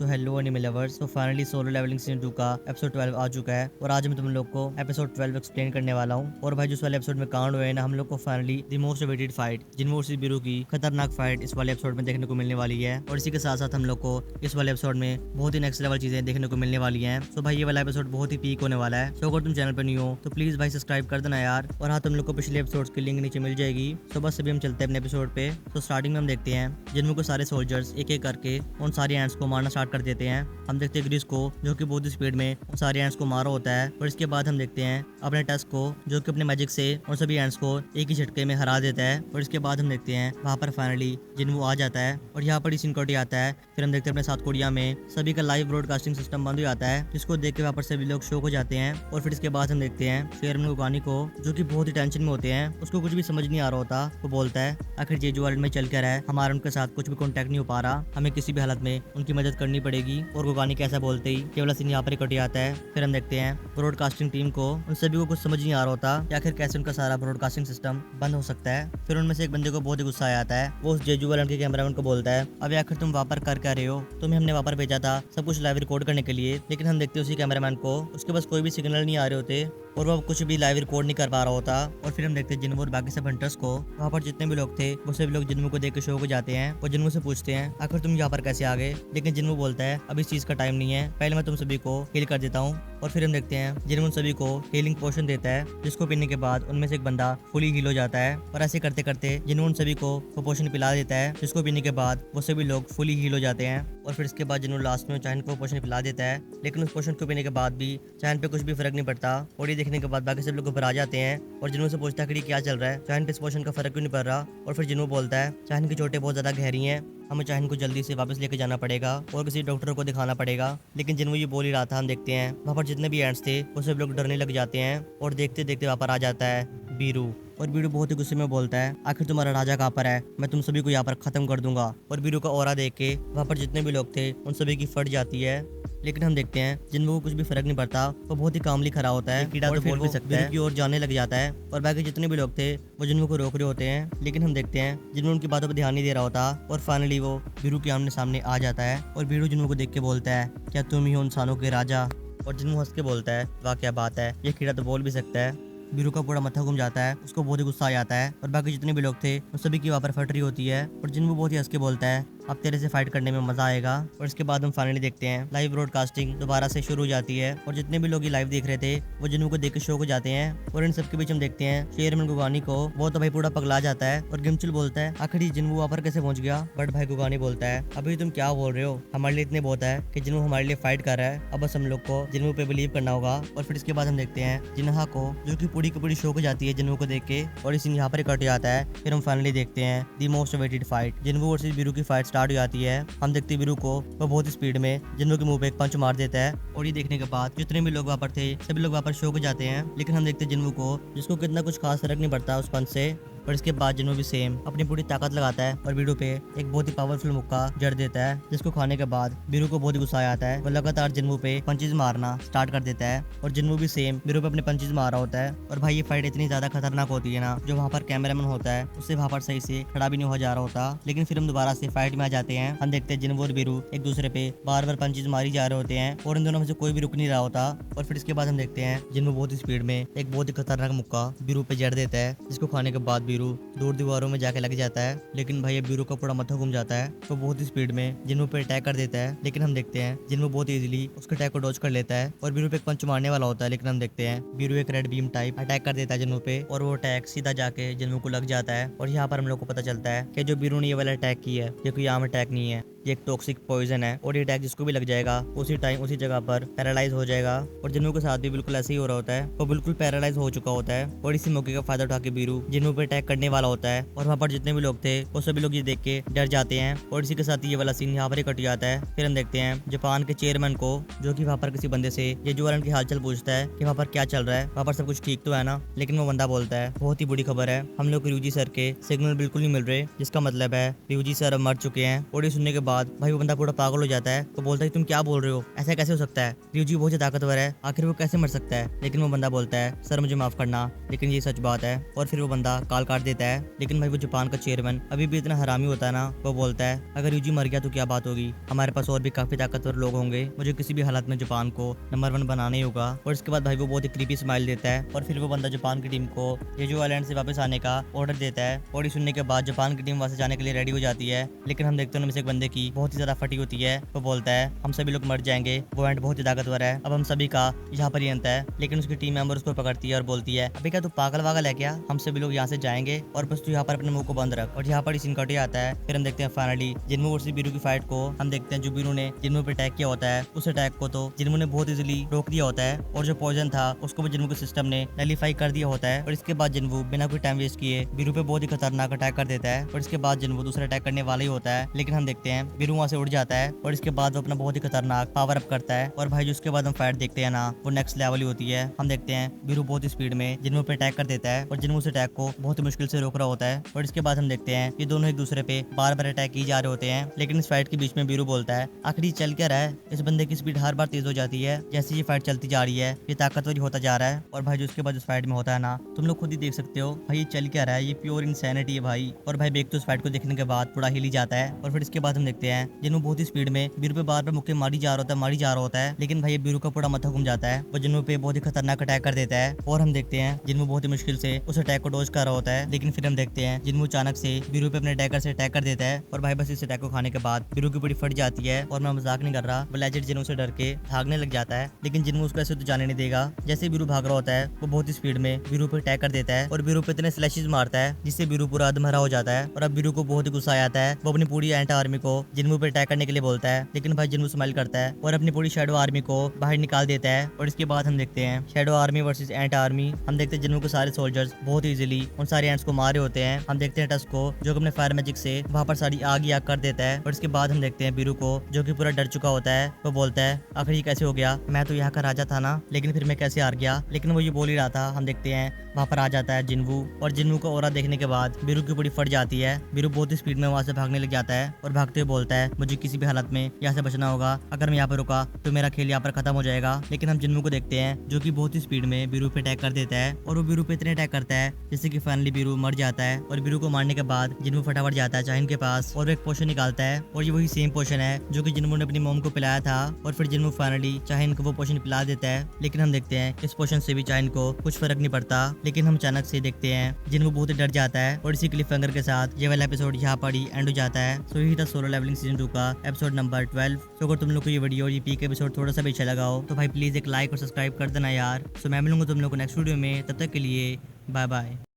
So hello anime lovers. तो finally solo levelling season 2 का episode 12 आ चुका है और आज मैं तुम लोग को एपिसोड 12 एक्सप्लेन करने वाला हूँ। और भाई जिस वाले एपिसोड में कांड हुए हैं ना, हम लोग को finally the most awaited fight जिन्हों वर्सेस बीरू की खतरनाक फाइट इस वाले एपिसोड में देखने को मिलने वाली है। और इसी के साथ साथ हम लोग को इस वाले एपिसोड में बहुत ही नेक्स्ट लेवल चीजें देखने को मिलने वाली है। तो भाई ये वाला एपिसोड बहुत ही पीक होने वाला है। तो अगर तुम चैनल पर नहीं हो तो प्लीज भाई सब्सक्राइब कर देना यार। और हाँ, तुम लोग को पिछले एपिसोड की लिंक नीचे मिल जाएगी। तो बस अभी हम चलते हैं अपने एपिसोड पे। तो स्टार्टिंग में हम देखते हैं जिन्हों को सारे सोल्जर्स एक एक करके उन सारी एंड्स को मारना स्टार्ट कर देते हैं। हम देखते हैं ग्रीस को जो कि बहुत ही स्पीड में उन सारे एंड्स को मारा होता है। और इसके बाद हम देखते हैं अपने टस्क को जो कि अपने मैजिक से उन सभी एंड्स को एक ही झटके में हरा देता है। और इसके बाद हम देखते हैं वहाँ पर फाइनली जिन्हों आ जाता है और यहाँ पर सिक्योरिटी आता है। फिर हम देखते हैं अपने साउथ कोरिया में सभी का लाइव ब्रॉडकास्टिंग सिस्टम बंद हो जाता है, जिसको देख के वहाँ पर सभी लोग शॉक हो जाते हैं। और फिर इसके बाद हम देखते हैं शेरमन गुगानी को जो कि बहुत ही टेंशन में होते हैं, उसको कुछ भी समझ नहीं आ रहा होता। वो बोलता है आखिर जेजू आइलैंड में चल कर है, हमारा उनके साथ कुछ भी कॉन्टेक्ट नहीं हो पा रहा, हमें किसी भी हालत में उनकी मदद करनी पड़ेगी। और गुगानी कैसा बोलते ही केवल सीन यहाँ पर कट आता है। फिर हम देखते हैं ब्रॉडकास्टिंग टीम को उन सभी को कुछ समझ नहीं आ रहा होता कि आखिर कैसे उनका सारा ब्रॉडकास्टिंग सिस्टम बंद हो सकता है। फिर उनमें से एक बंदे को बहुत ही गुस्सा आ जाता है। वो उस जेजू आइलैंड के कैमरामैन को बोलता है अभी आखिर तुम वहाँ पर कर क्या रहे हो, तुम्हें हमने वहाँ पर भेजा था सब कुछ लाइव रिकॉर्ड करने के लिए, लेकिन हम देखते हैं उसी कैमरामैन को उसके पास कोई भी सिग्नल नहीं आ रहे होते और वो कुछ भी लाइव रिकॉर्ड नहीं कर पा रहा होता। और फिर हम देखते हैं जिन्हों और बाकी सब हंटर्स को वहाँ पर जितने भी लोग थे वो सभी लोग जिन्हों को देख के शो हो जाते हैं और जिन्हों से पूछते हैं आखिर तुम यहाँ पर कैसे आ गए। लेकिन जिन्हों बोलता है अब इस चीज का टाइम नहीं है, पहले मैं तुम सभी को हील कर देता हूँ। और फिर हम देखते हैं जिन्हों सभी को हीलिंग पोशन देता है, जिसको पीने के बाद उनमें से एक बंदा फुली हील हो जाता है। और ऐसे करते करते जिन्हों उन सभी को वो पोशन पिला देता है, जिसको पीने के बाद वो सभी लोग फुली हील हो जाते हैं। और फिर इसके बाद जिन्हों लास्ट में चाइन को पोशन पिला देता है, लेकिन उस पोशन को पीने के बाद भी चाइन पे कुछ भी फर्क नहीं पड़ता। और ये देखने के बाद बाकी सब लोग घबरा जाते हैं और जिन्हों से पूछता है कि क्या चल रहा है, चाइन पे इस पोशन का फर्क क्यों नहीं पड़ रहा। और फिर जिन्हों बोलता है चाइन की चोटें बहुत ज्यादा गहरी हैं, हमें चाइन को जल्दी से वापस लेके जाना पड़ेगा और किसी डॉक्टर को दिखाना पड़ेगा। लेकिन जिन्हों ये बोल ही रहा था, हम देखते हैं वहाँ पर जितने भी एंड्स थे वो सब लोग डरने लग जाते हैं। और देखते देखते वहाँ पर आ जाता है बीरू। और बीरू बहुत ही गुस्से में बोलता है आखिर तुम्हारा राजा कहाँ पर है, मैं तुम सभी को यहाँ पर खत्म कर दूंगा। और बीरू का ऑरा देख के वहाँ पर जितने भी लोग थे उन सभी की फट जाती है। लेकिन हम देखते हैं जिनको कुछ भी फर्क नहीं पड़ता, वो बहुत ही कामली खड़ा होता है, कीड़ा तो बोल भी सकता है, की ओर जाने लग जाता है। और बाकी जितने भी लोग थे वो जिनको को रोक रहे होते हैं, लेकिन हम देखते हैं जिनको उनकी बातों पर ध्यान नहीं दे रहा होता। और फाइनली वो बीरू के आमने सामने आ जाता है और बीरू जिनको को देख के बोलता है क्या तुम ही हो इंसानों के राजा। और जिनको हंस के बोलता है वाह क्या बात है, ये कीड़ा तो बोल भी सकता है। बीरू का पूरा मत्था घूम जाता है, उसको बहुत ही गुस्सा आ जाता है। और बाकी जितने भी लोग थे उन सभी की वहाँ पर फट रही होती है। और जिनको बहुत ही हंस के बोलता है अब तेरे से फाइट करने में मजा आएगा। और इसके बाद हम फाइनली देखते हैं लाइव ब्रॉडकास्टिंग दोबारा से शुरू हो जाती है और जितने भी लोग ये लाइव देख रहे थे वो जिन्हों को देख के शो हो जाते हैं। और इन सबके बीच हम देखते हैं शेरमन गुगानी को, वो तो भाई पूरा पगला जाता है। और गिमचुल बोलता है आखिर जिन्हों वहाँ पर कैसे पहुंच गया। बट भाई गुगानी बोलता है अभी तुम क्या बोल रहे हो, हमारे लिए इतने बहुत है कि जिन्हों हमारे लिए फाइट कर रहा है, अब बस हम लोग को जिन्हों पे बिलीव करना होगा। और फिर इसके बाद हम देखते हैं जिन्हा को जो की पूरी की पूरी शो हो जाती है जिन्हों को देख के, और इस यहाँ पर कट जाता है। फिर हम फाइनली देखते हैं दी मोस्ट अवेटेड फाइट जिन्हों वर्सेस बीरू की फाइट स्टार्ट हो जाती है। हम देखते बीरू को वो बहुत स्पीड में जिन्हों के मुंह पे एक पंच मार देता है। और ये देखने के बाद जितने भी लोग वहाँ पर थे सभी लोग वहाँ पर शो हो जाते हैं। लेकिन हम देखते जिन्हों को जिसको कितना कुछ खास फर्क नहीं पड़ता उस पंच से। और इसके बाद जिन्हों भी सेम अपनी पूरी ताकत लगाता है और बीरू पे एक बहुत ही पावरफुल मुक्का जड़ देता है, जिसको खाने के बाद बीरू को बहुत ही गुस्सा आता है। वो लगातार जिन्हों पे पंचेज मारना स्टार्ट कर देता है और जिन्हों भी सेम बीरू पे अपने पंचेज मार रहा होता है। और भाई ये फाइट इतनी ज्यादा खतरनाक होती है ना, जो वहाँ पर कैमरामैन होता है उससे वहाँ पर सही से खड़ा भी नहीं हो जा रहा होता। लेकिन फिर हम दोबारा से फाइट में आ जाते हैं। हम देखते हैं जिन्हों और बीरू एक दूसरे पे बार बार पंचेज मारी जा रहे होते हैं और इन दोनों में से कोई भी रुक नहीं रहा होता। और फिर इसके बाद हम देखते हैं जिन्हों बहुत ही स्पीड में एक बहुत ही खतरनाक मुक्का बीरू पे जड़ देता है, जिसको खाने के बाद बीरू दूर दीवारों में जाके लग जाता है। लेकिन भाई ये बीरू का पूरा मत्था घूम जाता है, तो बहुत ही स्पीड में जिन्हों पे अटैक कर देता है। लेकिन हम देखते हैं जिन्हों बहुत इजीली उसके अटैक को डॉज कर लेता है और बीरू पे एक पंच मारने वाला होता है। लेकिन हम देखते हैं बीरू एक रेड बीम टाइप अटैक कर देता है जिन्हों पे, और वो अटैक सीधा जाके जिन्हों को लग जाता है। और यहाँ पर हम लोग को पता चलता है कि जो बीरू ने ये वाला अटैक किया है ये कोई आम अटैक नहीं है, ये एक टॉक्सिक पॉइजन है। और ये अटैक जिसको भी लग जाएगा उसी टाइम उसी जगह पर पैरालाइज हो जाएगा। और जिन्हों के साथ भी बिल्कुल ऐसे ही हो रहा होता है, वो बिल्कुल पैरालाइज हो चुका होता है। और इसी मौके का फायदा उठा के बीरू जिन्हों पे अटैक करने वाला होता है। और वहाँ पर जितने भी लोग थे वो सभी लोग ये देख के डर जाते हैं। और इसी के साथ ये वाला सीन यहाँ पर ही कट जाता है। फिर हम देखते हैं जापान के चेयरमैन को, जो कि वहाँ पर किसी बंदे से ये जो की हालचाल पूछता है कि वहाँ पर क्या चल रहा है, वहाँ पर सब कुछ ठीक तो है ना। लेकिन वो बंदा बोलता है बहुत ही बुरी खबर है, हम लोग को रियूजी सर के सिग्नल बिल्कुल नहीं मिल रहे, जिसका मतलब है रियूजी सर अब मर चुके हैं। और ये सुनने के बाद भाई वो बंदा पूरा पागल हो जाता है। तो बोलता है तुम क्या बोल रहे हो, ऐसा कैसे हो सकता है, रियोजी बहुत ज्यादा ताकतवर है, आखिर वो कैसे मर सकता है। लेकिन वो बंदा बोलता है सर मुझे माफ करना, लेकिन ये सच बात है। और फिर वो बंदा काल काट देता है। लेकिन भाई वो जापान का चेयरमैन अभी भी इतना हरामी होता है ना, वो बोलता है अगर रियोजी मर गया तो क्या बात होगी, हमारे पास और भी काफी ताकतवर लोग होंगे, मुझे किसी भी हालत में जापान को नंबर 1 बनाना ही होगा। और इसके बाद भाई वो बहुत ही क्रीपी स्माइल देता है। और फिर वो बंदा जापान की टीम को जेजू आइलैंड से वापस आने का ऑर्डर देता है। और ये सुनने के बाद जापान की टीम वहां से जाने के लिए रेडी हो जाती है। लेकिन हम देखते हैं उनमें से एक बंदे की बहुत ही ज्यादा फटी होती है। वो बोलता है हम सभी लोग मर जाएंगे, वो एंड बहुत ही ताकतवर है, अब हम सभी का यहाँ पर ही अंत है। लेकिन उसकी टीम मेंबर उसको पकड़ती है और बोलती है अभी क्या तू पागल वागल है क्या, हम सभी लोग यहाँ से जाएंगे और बस तू यहाँ पर अपने मुंह को बंद रख। और यहाँ पर सीन कट आता है। फिर हम देखते हैं फाइनली जिन्मू वर्सेस बीरू की फाइट को। हम देखते हैं जो बीरू ने जिन्मू पे अटैक किया होता है, उस अटैक को तो जिन्मू ने बहुत इजीली रोक दिया होता है। और जो पॉइजन था उसको भी जिन्मू के सिस्टम ने नलीफाई कर दिया होता है। और इसके बाद जिन्मू बिना कोई टाइम वेस्ट किए बीरू पे बहुत ही खतरनाक अटैक कर देता है। और इसके बाद जिन्मू दूसरा अटैक करने वाला ही होता है। लेकिन हम देखते हैं बीरू वहां से उड़ जाता है। और इसके बाद वो अपना बहुत ही खतरनाक पावर अप करता है। और भाई जो उसके बाद हम फाइट देखते हैं ना, वो नेक्स्ट लेवल ही होती है। हम देखते हैं बीरू बहुत ही स्पीड में जिन्मू पे अटैक कर देता है और जिन्मू उस अटैक को बहुत ही मुश्किल से रोक रहा होता है। और इसके बाद हम देखते हैं ये दोनों एक दूसरे पे बार बार अटैक की जा रहे होते हैं। लेकिन इस फाइट के बीच में बीरू बोलता है आखिर ये चल क्या रहा है, इस बंदे की स्पीड हर बार तेज हो जाती है, जैसे ये फाइट चलती जा रही है ये ताकतवर होता जा रहा है। और भाई जो उसके बाद उस फाइट में होता है ना, तुम लोग खुद ही देख सकते हो भाई ये चल क्या रहा है, ये प्योर इंसैनिटी है भाई। और भाई बेग तो उस फाइट को देखने के बाद पूरा हिल ही जाता है। और फिर इसके बाद हम देखते हैं जिन्मू बहुत ही स्पीड में बीरू पे बार बार मुक्के मारी जा रहा होता है। लेकिन भाई बीरू का पूरा माथा घूम जाता है, वो जिन्मू पे बहुत ही खतरनाक अटैक कर देता है। और हम देखते हैं जिन्मू बहुत ही मुश्किल से उस अटैक को डॉज कर रहा होता है। लेकिन फिर हम देखते हैं जिन्मू अचानक से बीरू पे अपने डैगर से अटैक कर देता है। और भाई बस इस अटैक को खाने के बाद बीरू की बड़ी फट जाती है। और मैं मजाक नहीं कर रहा, वो लेजेंड जिन्मू से डर के भागने लग जाता है। लेकिन जिन्मू उसको ऐसे तो जाने नहीं देगा। जैसे बीरू भाग रहा होता है वो बहुत ही स्पीड में बीरू पे अटैक कर देता है। और बीरू पे इतने स्लैशेस मारता है जिससे बीरू पूरा अधमरा हो जाता है। और अब बीरू को बहुत ही गुस्सा आता है। वो अपनी पूरी एंट आर्मी को जिन्मू पे अटैक करने के लिए बोलता है। लेकिन भाई जिन्मू स्माइल करता है और अपनी पूरी शैडो आर्मी को बाहर निकाल देता है। और इसके बाद हम देखते हैं शैडो आर्मी वर्सेस एंट आर्मी। हम देखते हैं जिन्मू के सारे सोल्जर्स बहुत इजीली उन सारे एंट्स को मारे होते हैं। हम देखते हैं टस को जो अपने फायर मैजिक से वहां पर सारी आग ही आग कर देता है। और इसके बाद हम देखते हैं बीरू को जो कि पूरा डर चुका होता है। वो बोलता है आखिर ये कैसे हो गया, मैं तो यहाँ का राजा था ना, लेकिन फिर मैं कैसे हार गया। लेकिन वो ये बोल ही रहा था। हम देखते हैं वहाँ पर आ जाता है जिन्वू। और जिन्वू को ऑरा देखने के बाद बीरू की पूरी फट जाती है। बीरू बहुत ही स्पीड में वहाँ से भागने लग जाता है और भागते हुए बोलता है मुझे किसी भी हालत में यहाँ से बचना होगा, अगर मैं यहाँ पर रुका तो मेरा खेल यहाँ पर खत्म हो जाएगा। लेकिन हम जिन्वू को देखते हैं जो कि बहुत ही स्पीड में बीरू पे अटैक कर देता है। और वो बीरू पे इतने अटैक करता है जिससे कि फाइनली बीरू मर जाता है। और बीरू को मारने के बाद जिन्वू फटाफट जाता है चाहिन के पास और एक पोशन निकालता है। और ये वही सेम पोशन है जो कि जिन्वू ने अपनी मॉम को पिलाया था। और फिर जिन्वू फाइनली चाहिन को वो पोशन पिला देता है। लेकिन हम देखते हैं इस पोशन से भी चाहिन को कुछ फर्क नहीं पड़ता। लेकिन हम अचानक से देखते हैं जिन्वू बहुत ही डर जाता है। और इसी क्लिफ हैंगर के साथ ये वाला एपिसोड यहाँ पर ही एंड हो जाता है। सो यही था सोलो लेवलिंग सीजन 2 का एपिसोड नंबर 12। तो अगर तुम लोग को ये वीडियो और ये पीक एपिसोड थोड़ा सा भी अच्छा लगा हो तो भाई प्लीज एक लाइक और सब्सक्राइब कर देना यार। सो मैं मिलूंगा तुम लोग को नेक्स्ट वीडियो में, तब तक के लिए बाय बाय।